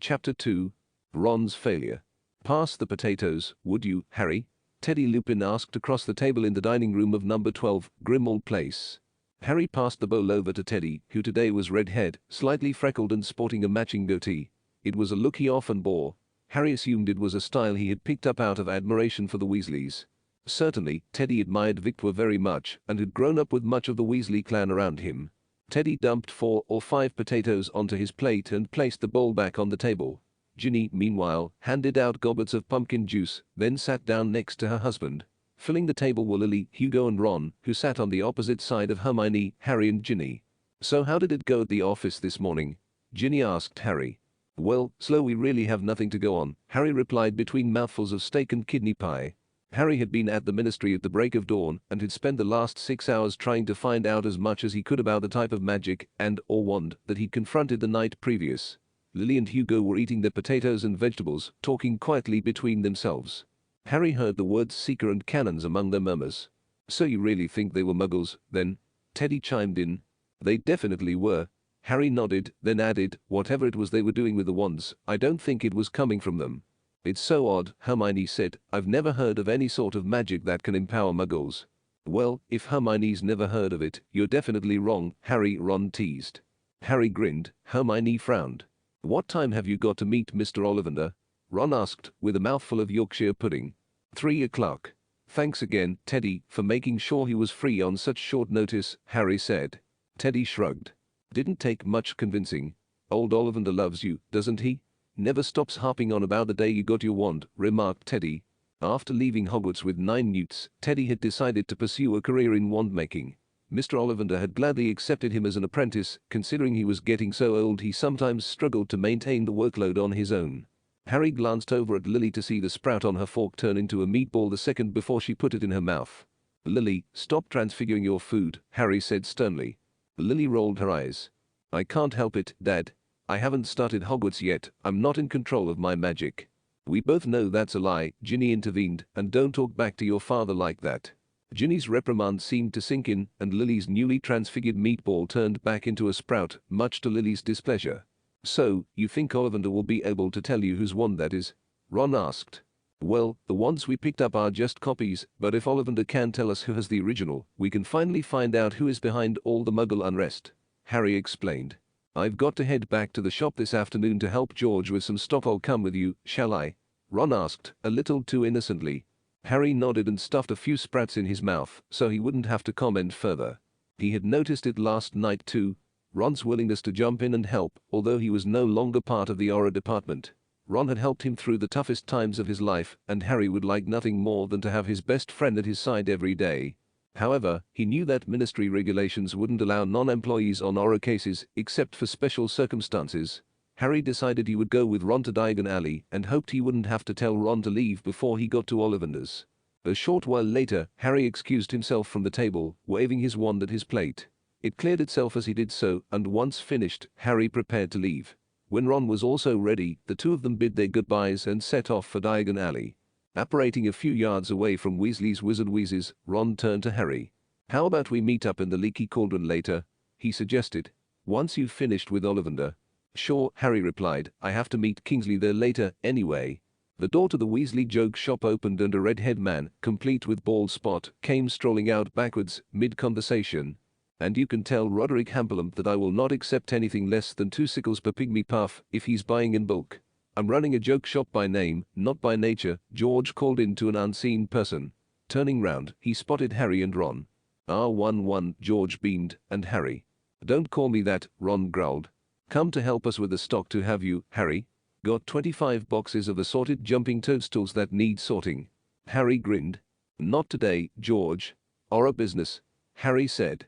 Chapter 2. Ron's Failure. Pass the potatoes, would you, Harry? Teddy Lupin asked across the table in the dining room of number 12, Grimoire Place. Harry passed the bowl over to Teddy, who today was red-haired, slightly freckled and sporting a matching goatee. It was a look he often bore. Harry assumed it was a style he had picked up out of admiration for the Weasleys. Certainly, Teddy admired Victor very much and had grown up with much of the Weasley clan around him. Teddy dumped 4 or 5 potatoes onto his plate and placed the bowl back on the table. Ginny, meanwhile, handed out goblets of pumpkin juice, then sat down next to her husband. Filling the table were Lily, Hugo and Ron, who sat on the opposite side of Hermione, Harry and Ginny. "So how did it go at the office this morning?" Ginny asked Harry. "Well, slow, we really have nothing to go on," Harry replied between mouthfuls of steak and kidney pie. Harry had been at the ministry at the break of dawn and had spent the last 6 hours trying to find out as much as he could about the type of magic and/or wand that he'd confronted the night previous. Lily and Hugo were eating their potatoes and vegetables, talking quietly between themselves. Harry heard the words seeker and canons among their murmurs. "So you really think they were Muggles, then?" Teddy chimed in. "They definitely were." Harry nodded, then added, "Whatever it was they were doing with the wands, I don't think it was coming from them." "It's so odd," Hermione said. "I've never heard of any sort of magic that can empower Muggles." "Well, if Hermione's never heard of it, you're definitely wrong," Ron teased. Harry grinned. Hermione frowned. "What time have you got to meet Mr. Ollivander?" Ron asked, with a mouthful of Yorkshire pudding. 3 o'clock. "Thanks again, Teddy, for making sure he was free on such short notice," Harry said. Teddy shrugged. "Didn't take much convincing. Old Ollivander loves you, doesn't he? Never stops harping on about the day you got your wand," remarked Teddy. After leaving Hogwarts with 9 newts, Teddy had decided to pursue a career in wand-making. Mr. Ollivander had gladly accepted him as an apprentice, considering he was getting so old he sometimes struggled to maintain the workload on his own. Harry glanced over at Lily to see the sprout on her fork turn into a meatball the second before she put it in her mouth. "Lily, stop transfiguring your food," Harry said sternly. Lily rolled her eyes. "I can't help it, Dad. I haven't started Hogwarts yet, I'm not in control of my magic." "We both know that's a lie," Ginny intervened, "and don't talk back to your father like that." Ginny's reprimand seemed to sink in, and Lily's newly transfigured meatball turned back into a sprout, much to Lily's displeasure. "So, you think Ollivander will be able to tell you whose wand that is?" Ron asked. "Well, the wands we picked up are just copies, but if Ollivander can tell us who has the original, we can finally find out who is behind all the Muggle unrest," Harry explained. "I've got to head back to the shop this afternoon to help George with some stock. I'll come with you, shall I?" Ron asked, a little too innocently. Harry nodded and stuffed a few sprouts in his mouth, so he wouldn't have to comment further. He had noticed it last night too. Ron's willingness to jump in and help, although he was no longer part of the Auror Department. Ron had helped him through the toughest times of his life, and Harry would like nothing more than to have his best friend at his side every day. However, he knew that ministry regulations wouldn't allow non-employees on Auror cases except for special circumstances. Harry decided he would go with Ron to Diagon Alley and hoped he wouldn't have to tell Ron to leave before he got to Ollivander's. A short while later, Harry excused himself from the table, waving his wand at his plate. It cleared itself as he did so, and once finished, Harry prepared to leave. When Ron was also ready, the two of them bid their goodbyes and set off for Diagon Alley. Apparating a few yards away from Weasley's Wizard Wheezes, Ron turned to Harry. "How about we meet up in the Leaky Cauldron later?" he suggested. "Once you've finished with Ollivander." "Sure," Harry replied. "I have to meet Kingsley there later, anyway." The door to the Weasley joke shop opened and a red-haired man, complete with bald spot, came strolling out backwards, mid-conversation. "And you can tell Roderick Hampelham that I will not accept anything less than 2 sickles per pygmy puff if he's buying in bulk. I'm running a joke shop by name, not by nature," George called in to an unseen person. Turning round, he spotted Harry and Ron. "R11," George beamed, "and Harry." "Don't call me that," Ron growled. "Come to help us with the stock to have you, Harry? Got 25 boxes of assorted jumping toadstools that need sorting." Harry grinned. "Not today, George. Auror business," Harry said.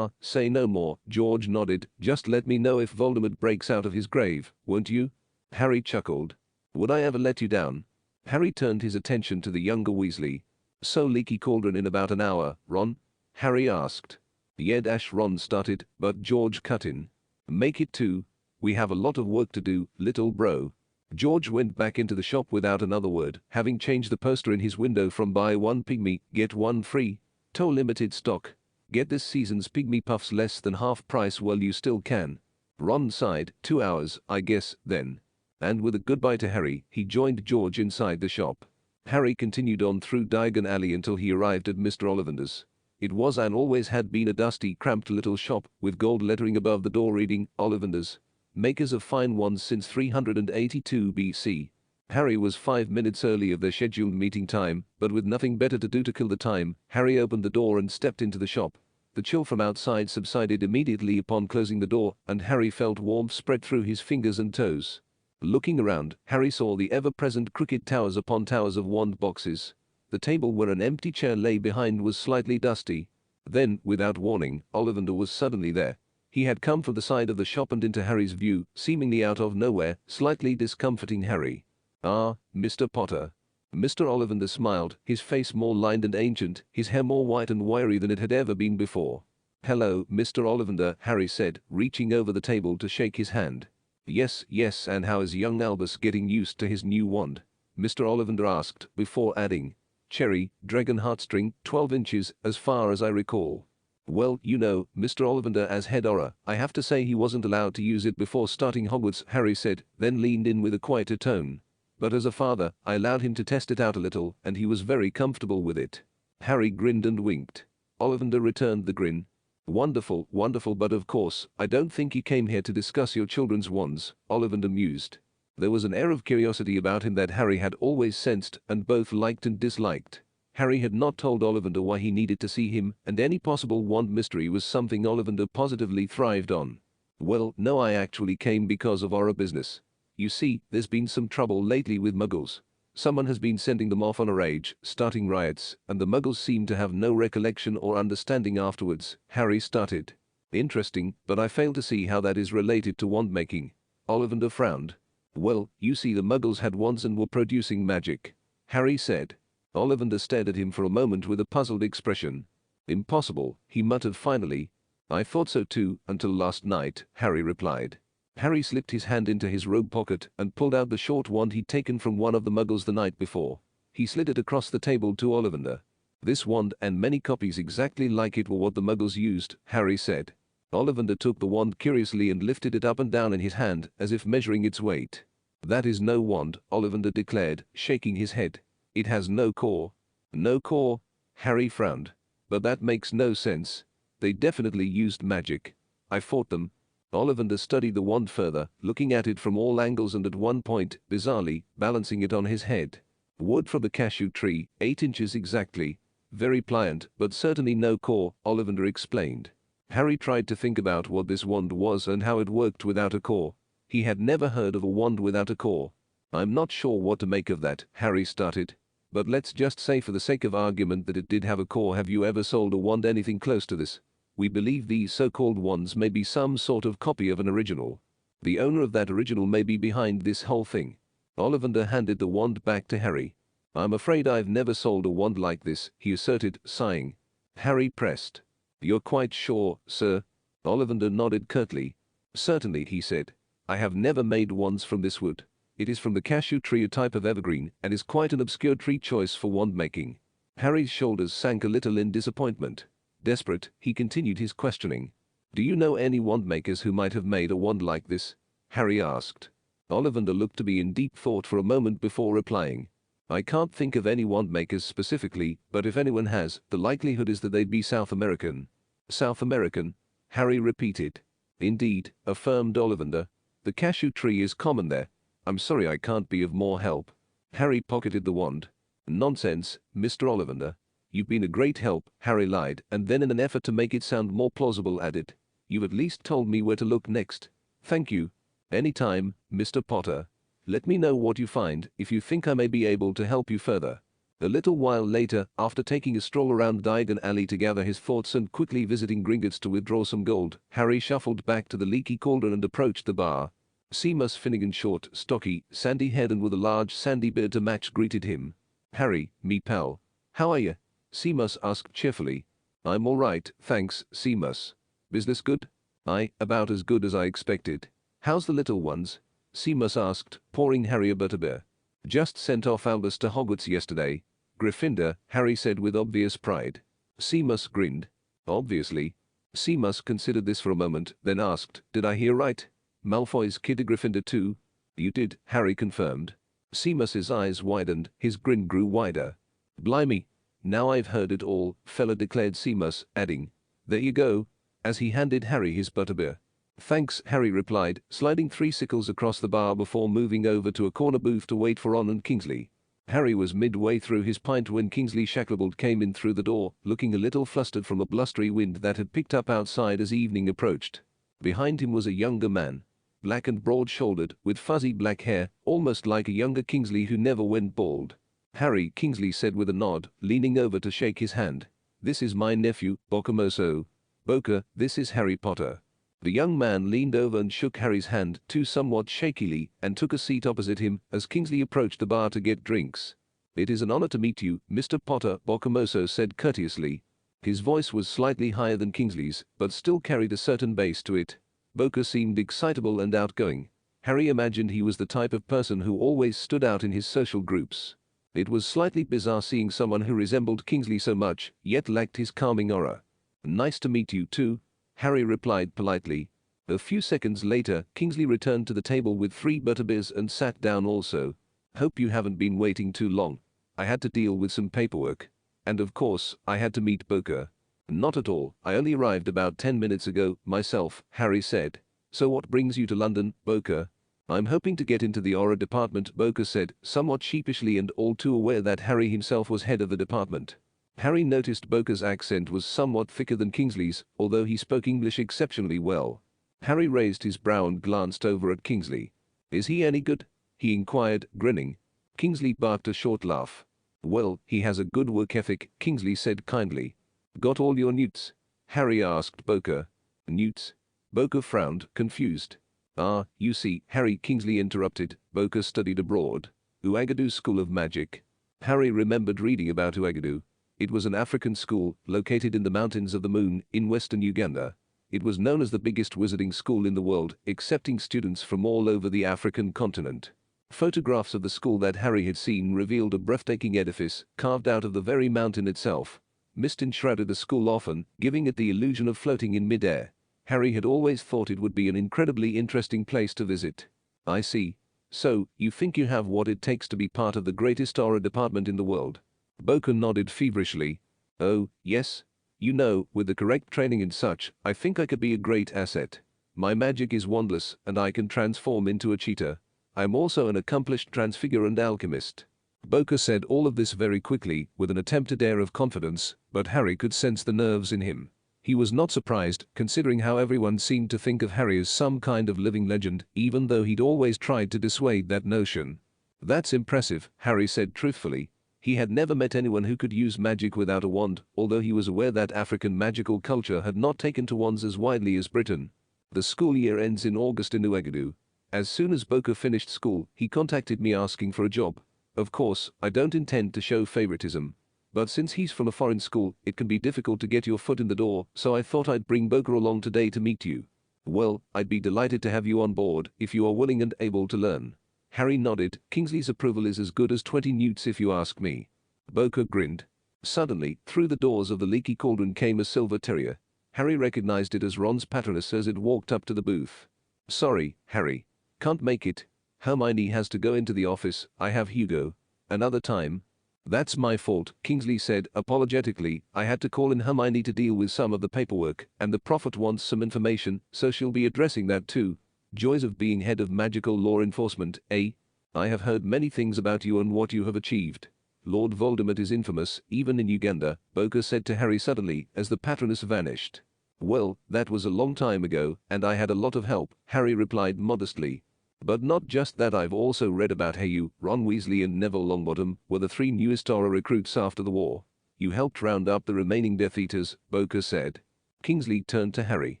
Say no more," George nodded. "Just let me know if Voldemort breaks out of his grave, won't you?" Harry chuckled. "Would I ever let you down?" Harry turned his attention to the younger Weasley. "So Leaky Cauldron in about an hour, Ron?" Harry asked. "Yeah, Ron started, but George cut in. "Make it 2. We have a lot of work to do, little bro." George went back into the shop without another word, having changed the poster in his window from "Buy 1 pygmy, get 1 free" to limited stock. Get this season's pygmy puffs less than half price while you still can. Ron sighed. 2 hours, I guess, then. And with a goodbye to Harry, he joined George inside the shop. Harry continued on through Diagon Alley until he arrived at Mr. Ollivander's. It was and always had been a dusty, cramped little shop with gold lettering above the door reading, Ollivander's, makers of fine ones since 382 BC. Harry was 5 minutes early of their scheduled meeting time, but with nothing better to do to kill the time, Harry opened the door and stepped into the shop. The chill from outside subsided immediately upon closing the door, and Harry felt warmth spread through his fingers and toes. Looking around, Harry saw the ever-present crooked towers upon towers of wand boxes. The table where an empty chair lay behind was slightly dusty. Then, without warning, Ollivander was suddenly there. He had come from the side of the shop and into Harry's view, seemingly out of nowhere, slightly discomforting Harry. "Ah, Mr. Potter." Mr. Ollivander smiled, his face more lined and ancient, his hair more white and wiry than it had ever been before. "Hello, Mr. Ollivander," Harry said, reaching over the table to shake his hand. Yes, and how is young Albus getting used to his new wand?" Mr. Ollivander asked, before adding, "Cherry, dragon heartstring, 12 inches, as far as I recall." "Well, you know, Mr. Ollivander, as head Auror, I have to say he wasn't allowed to use it before starting Hogwarts," Harry said, then leaned in with a quieter tone. "But as a father, I allowed him to test it out a little, and he was very comfortable with it." Harry grinned and winked. Ollivander returned the grin. "Wonderful, but of course, I don't think you came here to discuss your children's wands," Ollivander mused. There was an air of curiosity about him that Harry had always sensed and both liked and disliked. Harry had not told Ollivander why he needed to see him, and any possible wand mystery was something Ollivander positively thrived on. "Well, no, I actually came because of our business. You see, there's been some trouble lately with Muggles. Someone has been sending them off on a rage, starting riots, and the Muggles seem to have no recollection or understanding afterwards," Harry started. "Interesting, but I fail to see how that is related to wand making." Ollivander frowned. "Well, you see, the Muggles had wands and were producing magic," Harry said. Ollivander stared at him for a moment with a puzzled expression. "Impossible," he muttered finally. "I thought so too, until last night," Harry replied. Harry slipped his hand into his robe pocket and pulled out the short wand he'd taken from one of the Muggles the night before. He slid it across the table to Ollivander. "This wand and many copies exactly like it were what the Muggles used," Harry said. Ollivander took the wand curiously and lifted it up and down in his hand, as if measuring its weight. "That is no wand," Ollivander declared, shaking his head. "It has no core." "No core?" Harry frowned. "But that makes no sense. They definitely used magic. I fought them." Ollivander studied the wand further, looking at it from all angles and at one point, bizarrely, balancing it on his head. "Wood from the cashew tree, 8 inches exactly. Very pliant, but certainly no core," Ollivander explained. Harry tried to think about what this wand was and how it worked without a core. He had never heard of a wand without a core. "I'm not sure what to make of that," Harry started. "But let's just say for the sake of argument that it did have a core. Have you ever sold a wand anything close to this? We believe these so-called wands may be some sort of copy of an original. The owner of that original may be behind this whole thing." Ollivander handed the wand back to Harry. "I'm afraid I've never sold a wand like this," he asserted, sighing. Harry pressed. "You're quite sure, sir?" Ollivander nodded curtly. "Certainly," he said. "I have never made wands from this wood. It is from the cashew tree, a type of evergreen, and is quite an obscure tree choice for wand making." Harry's shoulders sank a little in disappointment. Desperate, he continued his questioning. "Do you know any wand makers who might have made a wand like this?" Harry asked. Ollivander looked to be in deep thought for a moment before replying. "I can't think of any wand makers specifically, but if anyone has, the likelihood is that they'd be South American." "South American?" Harry repeated. "Indeed," affirmed Ollivander. "The cashew tree is common there. I'm sorry I can't be of more help." Harry pocketed the wand. "Nonsense, Mr. Ollivander. You've been a great help," Harry lied, and then in an effort to make it sound more plausible added, "You've at least told me where to look next." "Thank you. Any time, Mr. Potter. Let me know what you find if you think I may be able to help you further." A little while later, after taking a stroll around Diagon Alley to gather his thoughts and quickly visiting Gringotts to withdraw some gold, Harry shuffled back to the Leaky Cauldron and approached the bar. Seamus Finnegan, short, stocky, sandy-haired and with a large sandy beard to match, greeted him. "Harry, me pal. How are you?" Seamus asked cheerfully. "I'm all right, thanks, Seamus. Business good?" "Aye, about as good as I expected." "How's the little ones?" Seamus asked, pouring Harry a butterbeer. "Just sent off Albus to Hogwarts yesterday. Gryffindor," Harry said with obvious pride. Seamus grinned. "Obviously." Seamus considered this for a moment, then asked, "Did I hear right? Malfoy's kid a Gryffindor too?" You did, Harry confirmed. Seamus's eyes widened, his grin grew wider. Blimey. Now I've heard it all, fella, declared Seamus, adding, there you go, as he handed Harry his butterbeer. Thanks, Harry replied, sliding 3 sickles across the bar before moving over to a corner booth to wait for Ron and Kingsley. Harry was midway through his pint when Kingsley Shacklebolt came in through the door, looking a little flustered from the blustery wind that had picked up outside as evening approached. Behind him was a younger man, black and broad-shouldered, with fuzzy black hair, almost like a younger Kingsley who never went bald. Harry, Kingsley said with a nod, leaning over to shake his hand. This is my nephew, Bokamoso. Boka, this is Harry Potter. The young man leaned over and shook Harry's hand, too somewhat shakily, and took a seat opposite him as Kingsley approached the bar to get drinks. It is an honor to meet you, Mr. Potter, Bokamoso said courteously. His voice was slightly higher than Kingsley's, but still carried a certain bass to it. Boka seemed excitable and outgoing. Harry imagined he was the type of person who always stood out in his social groups. It was slightly bizarre seeing someone who resembled Kingsley so much, yet lacked his calming aura. Nice to meet you too, Harry replied politely. A few seconds later, Kingsley returned to the table with 3 butterbeers and sat down also. Hope you haven't been waiting too long. I had to deal with some paperwork. And of course, I had to meet Boka. Not at all, I only arrived about 10 minutes ago, myself, Harry said. So what brings you to London, Boka? I'm hoping to get into the Auror Department, Boka said, somewhat sheepishly and all too aware that Harry himself was head of the department. Harry noticed Boka's accent was somewhat thicker than Kingsley's, although he spoke English exceptionally well. Harry raised his brow and glanced over at Kingsley. Is he any good? He inquired, grinning. Kingsley barked a short laugh. Well, he has a good work ethic, Kingsley said kindly. Got all your newts? Harry asked Boka. Newts? Boka frowned, confused. Ah, you see, Harry, Kingsley interrupted. Boka studied abroad. Uagadou School of Magic. Harry remembered reading about Uagadou. It was an African school, located in the Mountains of the Moon, in western Uganda. It was known as the biggest wizarding school in the world, accepting students from all over the African continent. Photographs of the school that Harry had seen revealed a breathtaking edifice, carved out of the very mountain itself. Mist enshrouded the school often, giving it the illusion of floating in mid-air. Harry had always thought it would be an incredibly interesting place to visit. I see. So, you think you have what it takes to be part of the greatest Auror department in the world? Boka nodded feverishly. Oh, yes. You know, with the correct training and such, I think I could be a great asset. My magic is wandless, and I can transform into a cheetah. I am also an accomplished transfigurer and alchemist. Boka said all of this very quickly, with an attempted air of confidence, but Harry could sense the nerves in him. He was not surprised, considering how everyone seemed to think of Harry as some kind of living legend, even though he'd always tried to dissuade that notion. That's impressive, Harry said truthfully. He had never met anyone who could use magic without a wand, although he was aware that African magical culture had not taken to wands as widely as Britain. The school year ends in August in Uagadou. As soon as Boka finished school, he contacted me asking for a job. Of course, I don't intend to show favoritism. But since he's from a foreign school, it can be difficult to get your foot in the door, so I thought I'd bring Boka along today to meet you. Well, I'd be delighted to have you on board, if you are willing and able to learn. Harry nodded. Kingsley's approval is as good as 20 newts if you ask me. Boka grinned. Suddenly, through the doors of the leaky cauldron came a silver terrier. Harry recognized it as Ron's patroness as it walked up to the booth. Sorry, Harry. Can't make it. Hermione has to go into the office. I have Hugo. Another time. That's my fault, Kingsley said apologetically. I had to call in Hermione to deal with some of the paperwork, and the prophet wants some information, so she'll be addressing that too. Joys of being head of magical law enforcement, eh? I have heard many things about you and what you have achieved. Lord Voldemort is infamous, even in Uganda, Boka said to Harry suddenly, as the patroness vanished. Well, that was a long time ago, and I had a lot of help, Harry replied modestly. But not just that, I've also read about how you, Ron Weasley and Neville Longbottom, were the 3 newest Auror recruits after the war. You helped round up the remaining Death Eaters, Boka said. Kingsley turned to Harry.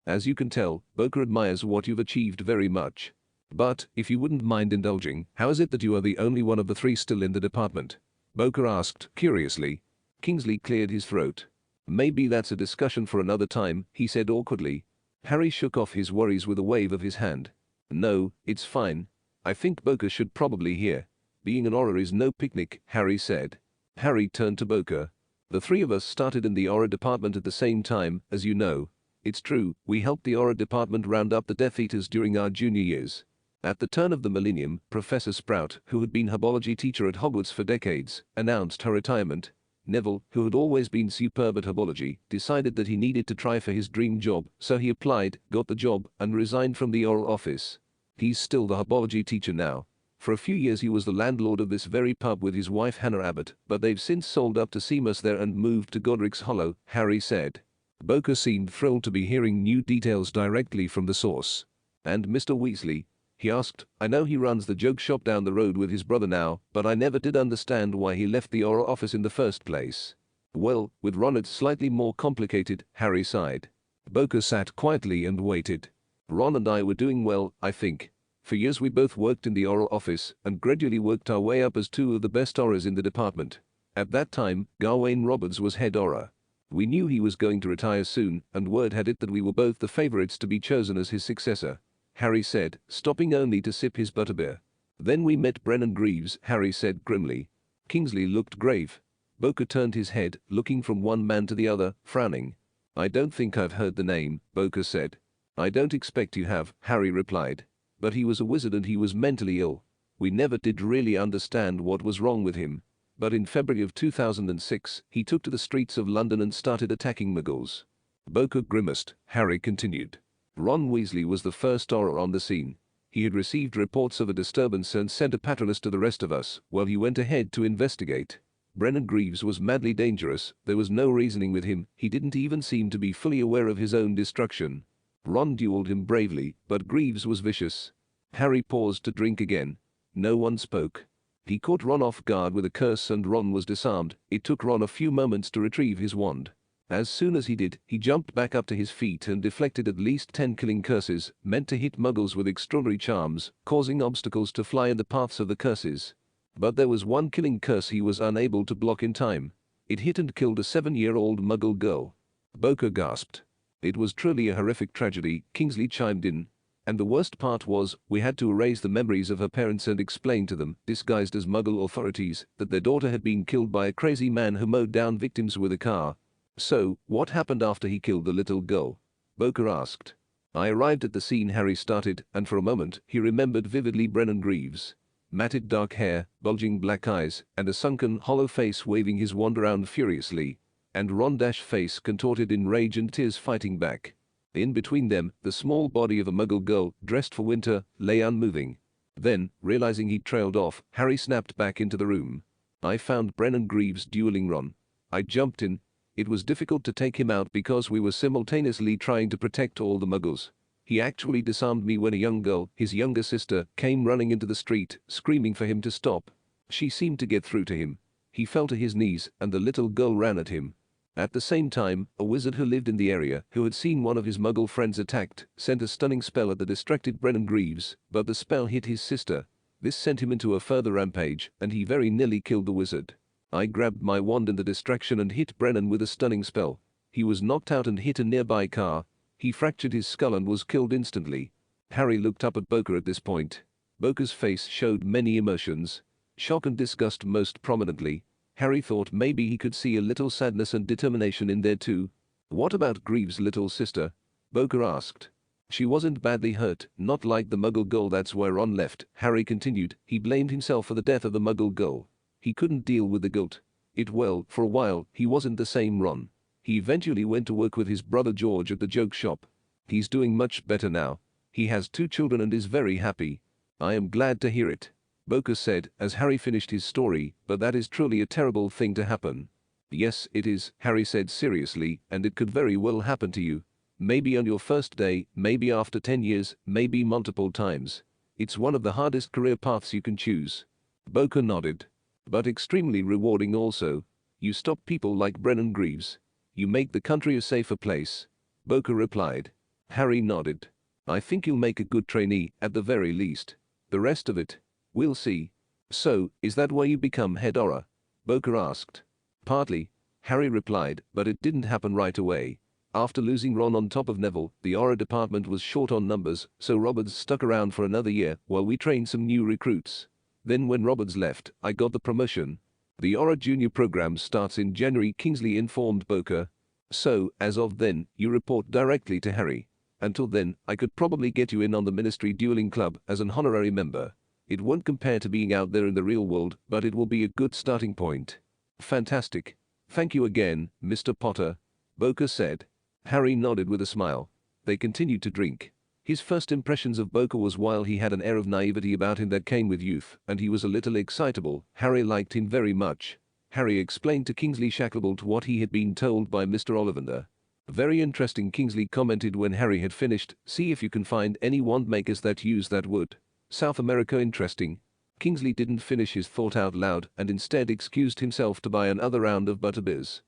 As you can tell, Boka admires what you've achieved very much. But, if you wouldn't mind indulging, how is it that you are the only one of the 3 still in the department? Boka asked, curiously. Kingsley cleared his throat. Maybe that's a discussion for another time, he said awkwardly. Harry shook off his worries with a wave of his hand. No, it's fine. I think Boka should probably hear. Being an Auror is no picnic, Harry said. Harry turned to Boka. The 3 of us started in the Auror department at the same time, as you know. It's true, we helped the Auror department round up the Death Eaters during our junior years. At the turn of the millennium, Professor Sprout, who had been herbology teacher at Hogwarts for decades, announced her retirement. Neville, who had always been superb at herbology, decided that he needed to try for his dream job, so he applied, got the job, and resigned from the Auror office. He's still the herbology teacher now. For a few years he was the landlord of this very pub with his wife Hannah Abbott, but they've since sold up to Seamus there and moved to Godric's Hollow, Harry said. Boker seemed thrilled to be hearing new details directly from the source. And Mr. Weasley? He asked. I know he runs the joke shop down the road with his brother now, but I never did understand why he left the Auror office in the first place. Well, with Ron it's slightly more complicated, Harry sighed. Boker sat quietly and waited. Ron and I were doing well, I think. For years we both worked in the Auror office and gradually worked our way up as two of the best Aurors in the department. At that time, Gawain Roberts was head Auror. We knew he was going to retire soon, and word had it that we were both the favorites to be chosen as his successor, Harry said, stopping only to sip his butterbeer. Then we met Brennan Greaves, Harry said grimly. Kingsley looked grave. Boker turned his head, looking from one man to the other, frowning. I don't think I've heard the name, Boker said. I don't expect you have, Harry replied. But he was a wizard and he was mentally ill. We never did really understand what was wrong with him. But in February of 2006, he took to the streets of London and started attacking Muggles. Boker grimaced. Harry continued. Ron Weasley was the first Auror on the scene. He had received reports of a disturbance and sent a patronus to the rest of us, while he went ahead to investigate. Brennan Greaves was madly dangerous, there was no reasoning with him, he didn't even seem to be fully aware of his own destruction. Ron dueled him bravely, but Greaves was vicious. Harry paused to drink again. No one spoke. He caught Ron off guard with a curse and Ron was disarmed. It took Ron a few moments to retrieve his wand. As soon as he did, he jumped back up to his feet and deflected at least 10 killing curses, meant to hit Muggles with extraordinary charms, causing obstacles to fly in the paths of the curses. But there was one killing curse he was unable to block in time. It hit and killed a 7-year-old Muggle girl. Boker gasped. It was truly a horrific tragedy, Kingsley chimed in. And the worst part was, we had to erase the memories of her parents and explain to them, disguised as Muggle authorities, that their daughter had been killed by a crazy man who mowed down victims with a car. So, what happened after he killed the little girl? Boker asked. I arrived at the scene, Harry started, and for a moment, he remembered vividly Brennan Greaves. Matted dark hair, bulging black eyes, and a sunken, hollow face waving his wand around furiously. And Ron face contorted in rage and tears fighting back. In between them, the small body of a Muggle girl, dressed for winter, lay unmoving. Then, realizing he'd trailed off, Harry snapped back into the room. I found Brennan Greaves dueling Ron. I jumped in. It was difficult to take him out because we were simultaneously trying to protect all the Muggles. He actually disarmed me when a young girl, his younger sister, came running into the street, screaming for him to stop. She seemed to get through to him. He fell to his knees, and the little girl ran at him. At the same time, a wizard who lived in the area, who had seen one of his Muggle friends attacked, sent a stunning spell at the distracted Brennan Greaves, but the spell hit his sister. This sent him into a further rampage, and he very nearly killed the wizard. I grabbed my wand in the distraction and hit Brennan with a stunning spell. He was knocked out and hit a nearby car. He fractured his skull and was killed instantly. Harry looked up at Boker at this point. Boker's face showed many emotions. Shock and disgust most prominently. Harry thought maybe he could see a little sadness and determination in there too. What about Greaves' little sister? Boker asked. She wasn't badly hurt, not like the Muggle girl, that's where Ron left, Harry continued. He blamed himself for the death of the Muggle girl. He couldn't deal with the guilt. For a while, he wasn't the same Ron. He eventually went to work with his brother George at the joke shop. He's doing much better now. He has 2 children and is very happy. I am glad to hear it, Boker said as Harry finished his story, but that is truly a terrible thing to happen. Yes, it is, Harry said seriously, and it could very well happen to you. Maybe on your first day, maybe after 10 years, maybe multiple times. It's one of the hardest career paths you can choose. Boker nodded. But extremely rewarding also. You stop people like Brennan Greaves. You make the country a safer place. Boker replied. Harry nodded. I think you'll make a good trainee, at the very least. The rest of it, we'll see. So, is that why you become head Auror? Boker asked. Partly, Harry replied, but it didn't happen right away. After losing Ron on top of Neville, the Auror Department was short on numbers, so Roberts stuck around for another year while we trained some new recruits. Then when Roberts left, I got the promotion. The Auror Junior program starts in January, Kingsley informed Boker. So, as of then, you report directly to Harry. Until then, I could probably get you in on the Ministry Dueling Club as an honorary member. It won't compare to being out there in the real world, but it will be a good starting point." "Fantastic. Thank you again, Mr. Potter," Boker said. Harry nodded with a smile. They continued to drink. His first impressions of Boker was while he had an air of naivety about him that came with youth, and he was a little excitable, Harry liked him very much. Harry explained to Kingsley Shacklebolt what he had been told by Mr. Ollivander. "Very interesting," Kingsley commented when Harry had finished. "See if you can find any wand makers that use that wood. South America interesting." Kingsley didn't finish his thought out loud and instead excused himself to buy another round of butterbeers.